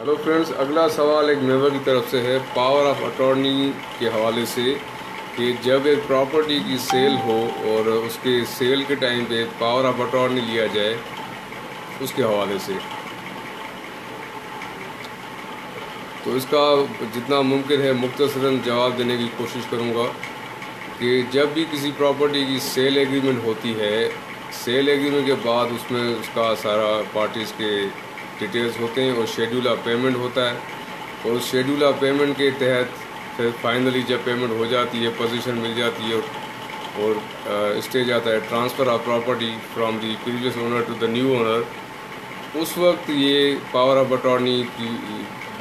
Hello friends, अगला सवाल एक मेंबर की तरफ से है पावर ऑफ अटॉर्नी के हवाले से कि जब एक प्रॉपर्टी की सेल हो और उसके सेल के टाइम पे पावर ऑफ अटॉर्नी लिया जाए उसके हवाले से। तो इसका जितना मुमकिन है मुख्तसरन जवाब देने की कोशिश करूँगा कि जब भी किसी प्रॉपर्टी की सेल एग्रीमेंट होती है, सेल एग्रीमेंट के बाद उसमें उसका सारा पार्टीज़ के डिटेल्स होते हैं और शेड्यूल ऑफ पेमेंट होता है और उस शेड्यूल ऑफ पेमेंट के तहत फिर फाइनली जब पेमेंट हो जाती है, पोजीशन मिल जाती है और स्टेज आता है transfer of property from the previous owner to the new owner, उस वक्त ये पावर ऑफ अटॉर्नी की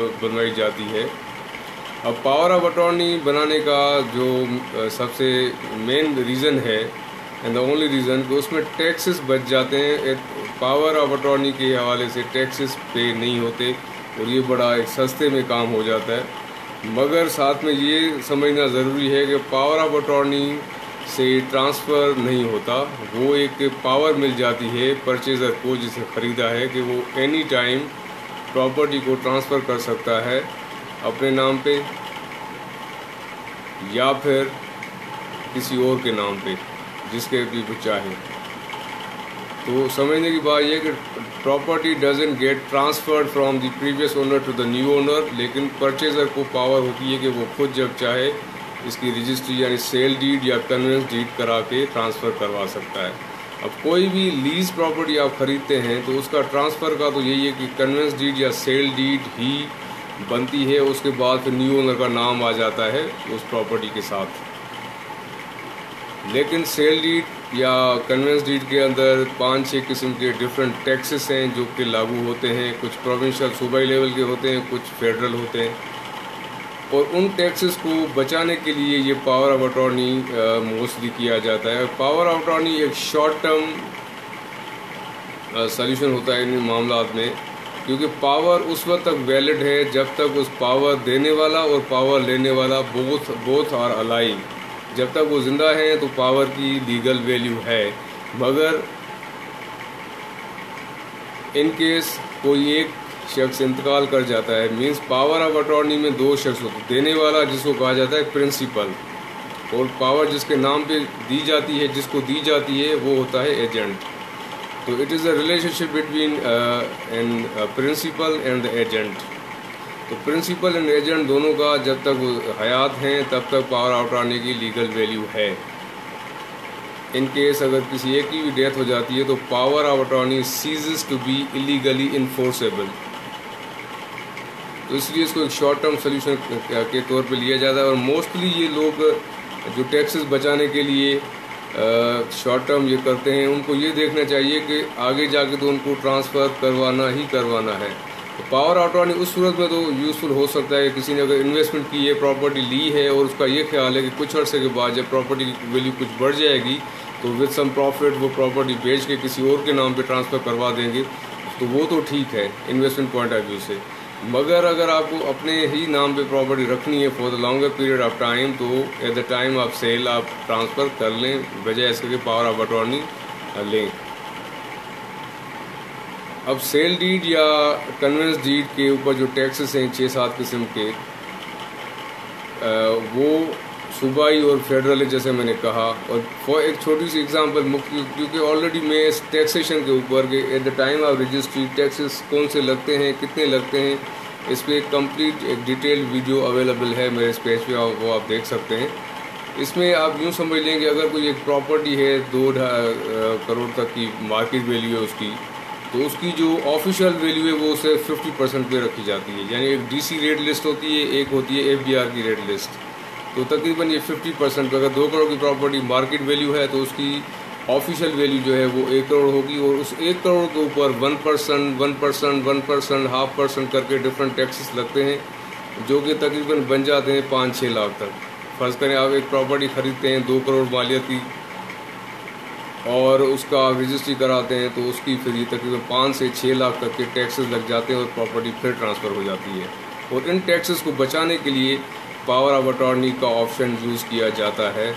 बनवाई जाती है। अब पावर ऑफ अटॉर्नी बनाने का जो सबसे मेन रीज़न है एंड द ओनली रीज़न कि उसमें टैक्सेस बच जाते हैं। पावर ऑफ अटॉर्नी के हवाले से टैक्सेस पे नहीं होते और ये बड़ा एक सस्ते में काम हो जाता है। मगर साथ में ये समझना ज़रूरी है कि पावर ऑफ अटॉर्नी से ट्रांसफ़र नहीं होता, वो एक पावर मिल जाती है परचेज़र को जिसे ख़रीदा है कि वो एनी टाइम प्रॉपर्टी को ट्रांसफ़र कर सकता है अपने नाम पे या फिर किसी और के नाम पे जिसके भी वो चाहे। तो समझने की बात यह कि property doesn't get transferred from the previous owner to the new owner, लेकिन परचेज़र को पावर होती है कि वो खुद जब चाहे इसकी रजिस्ट्री यानी सेल डीड या कन्वेंस डीड करा के ट्रांसफ़र करवा सकता है। अब कोई भी लीज प्रॉपर्टी आप ख़रीदते हैं तो उसका ट्रांसफ़र का तो यही है कि कन्वेंस डीड या सेल डीड ही बनती है, उसके बाद फिर न्यू ओनर का नाम आ जाता है उस प्रॉपर्टी के साथ। लेकिन सेल डीड या कन्वेंस डीड के अंदर 5-6 किस्म के डिफरेंट टैक्सेस हैं जो कि लागू होते हैं। कुछ प्रोविंशियल सूबाई लेवल के होते हैं, कुछ फेडरल होते हैं और उन टैक्सेस को बचाने के लिए ये पावर ऑफ अटॉर्नी मोस्टली किया जाता है। पावर ऑफ अटॉर्नी एक शॉर्ट टर्म सॉल्यूशन होता है इन मामलात में, क्योंकि पावर उस वक्त तक वैलिड है जब तक उस पावर देने वाला और पावर लेने वाला बोथ आर अलाइव। जब तक वो ज़िंदा हैं तो पावर की लीगल वैल्यू है, मगर इन केस कोई एक शख्स इंतकाल कर जाता है, मींस पावर ऑफ अटॉर्नी में 2 शख्स होते हैं, देने वाला जिसको कहा जाता है प्रिंसिपल, और पावर जिसके नाम पे दी जाती है, जिसको दी जाती है वो होता है एजेंट। तो it is a relationship between an principal and the agent. तो प्रिंसिपल एंड एजेंट दोनों का जब तक वो हयात हैं तब तक पावर ऑफ अटॉर्नी की लीगल वैल्यू है। इन केस अगर किसी एक की भी डेथ हो जाती है तो power of attorney ceases to be illegally enforceable. तो इसलिए इसको एक शॉर्ट टर्म सोल्यूशन के तौर पे लिया जाता है और मोस्टली ये लोग जो टैक्सेस बचाने के लिए शॉर्ट टर्म ये करते हैं, उनको ये देखना चाहिए कि आगे जाके तो उनको ट्रांसफ़र करवाना ही करवाना है। तो पावर ऑफ अटॉर्नी उस सूरत में तो यूज़फुल हो सकता है कि किसी ने अगर इन्वेस्टमेंट की है, प्रॉपर्टी ली है और उसका ये ख्याल है कि कुछ अर्से के बाद जब प्रॉपर्टी की वैल्यू कुछ बढ़ जाएगी तो विद सम प्रॉफिट वो प्रॉपर्टी बेच के किसी और के नाम पे ट्रांसफ़र करवा देंगे, तो वो तो ठीक है इन्वेस्टमेंट पॉइंट ऑफ व्यू से। मगर अगर आपको अपने ही नाम पे प्रॉपर्टी रखनी है for the longer period of time, तो at the time of sale आप ट्रांसफ़र कर लें बजाय इसके कि पावर ऑफ अटॉर्नी लें। अब सेल डीड या कन्वेंस डीड के ऊपर जो टैक्सेस हैं 6-7 किस्म के, वो सूबाई और फेडरल है जैसे मैंने कहा। और फॉर एक छोटी सी एग्जांपल, क्योंकि ऑलरेडी मैं इस टैक्सेशन के ऊपर के eight the time of registry taxes कौन से लगते हैं, कितने लगते हैं, इस पर कंप्लीट एक डिटेल वीडियो अवेलेबल है मेरे इस पेज पे, वो आप देख सकते हैं। इसमें आप यूँ समझ लें कि अगर कोई एक प्रॉपर्टी है 2-2.5 करोड़ तक की मार्केट वैल्यू है उसकी, तो उसकी जो ऑफिशियल वैल्यू है वो उसे 50% पे रखी जाती है। यानी एक डीसी रेट लिस्ट होती है, एक होती है एफबीआर की रेट लिस्ट। तो तकरीबन ये 50% पे, अगर 2 करोड़ की प्रॉपर्टी मार्केट वैल्यू है तो उसकी ऑफिशियल वैल्यू जो है वो 1 करोड़ होगी और उस 1 करोड़ के ऊपर 1%, 1%, 1%, 0.5% करके डिफरेंट टैक्सेस लगते हैं, जो कि तकरीबन बन जाते हैं 5-6 लाख तक। फ़र्ज़ करें आप एक प्रॉपर्टी ख़रीदते हैं 2 करोड़ मालियत की और उसका रजिस्ट्री कराते हैं तो उसकी फिर ये तकरीबन 5 से 6 लाख तक के टैक्सेस लग जाते हैं और प्रॉपर्टी फिर ट्रांसफ़र हो जाती है। और इन टैक्सेस को बचाने के लिए पावर ऑफ अटॉर्नी का ऑप्शन यूज़ किया जाता है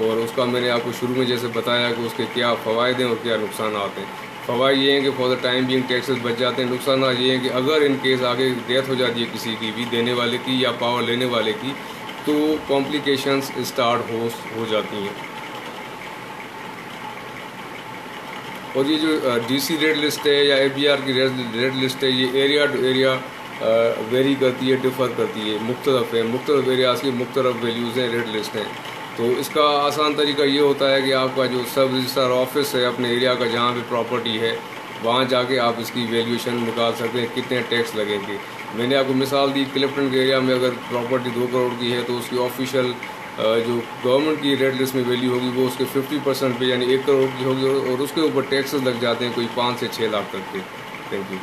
और उसका मैंने आपको शुरू में जैसे बताया कि उसके क्या फ़वायद हैं और क्या नुकसान हैं। फ़वाइद ये हैं कि for the time being taxes बच जाते हैं। नुकसान ये हैं कि अगर इन केस आगे डेथ हो जाती है किसी की भी, देने वाले की या पावर लेने वाले की, तो कॉम्प्लिकेशंस स्टार्ट हो जाती हैं। और ये जो डीसी रेट लिस्ट है या एफबीआर की रेट लिस्ट है, ये एरिया टू एरिया वेरी करती है, डिफ़र करती है, मुख्तलिफ है, मुख्तलिफ एरियाज़ की मुख्तलिफ वैल्यूज़ हैं, रेट लिस्ट हैं। तो इसका आसान तरीका ये होता है कि आपका जो सब रजिस्ट्रार ऑफिस है अपने एरिया का, जहाँ भी प्रॉपर्टी है, वहाँ जाके आप इसकी वैल्यूएशन निकाल सकते हैं, कितने टैक्स लगेंगे। मैंने आपको मिसाल दी, क्लिफ्टन के एरिया में अगर प्रॉपर्टी 2 करोड़ की है तो उसकी ऑफिशियल जो गवर्नमेंट की रेट लिस्ट में वैल्यू होगी वो उसके 50% पे यानी 1 करोड़ की होगी, और उसके ऊपर टैक्सेस लग जाते हैं कोई 5 से 6 लाख तक के। Thank you.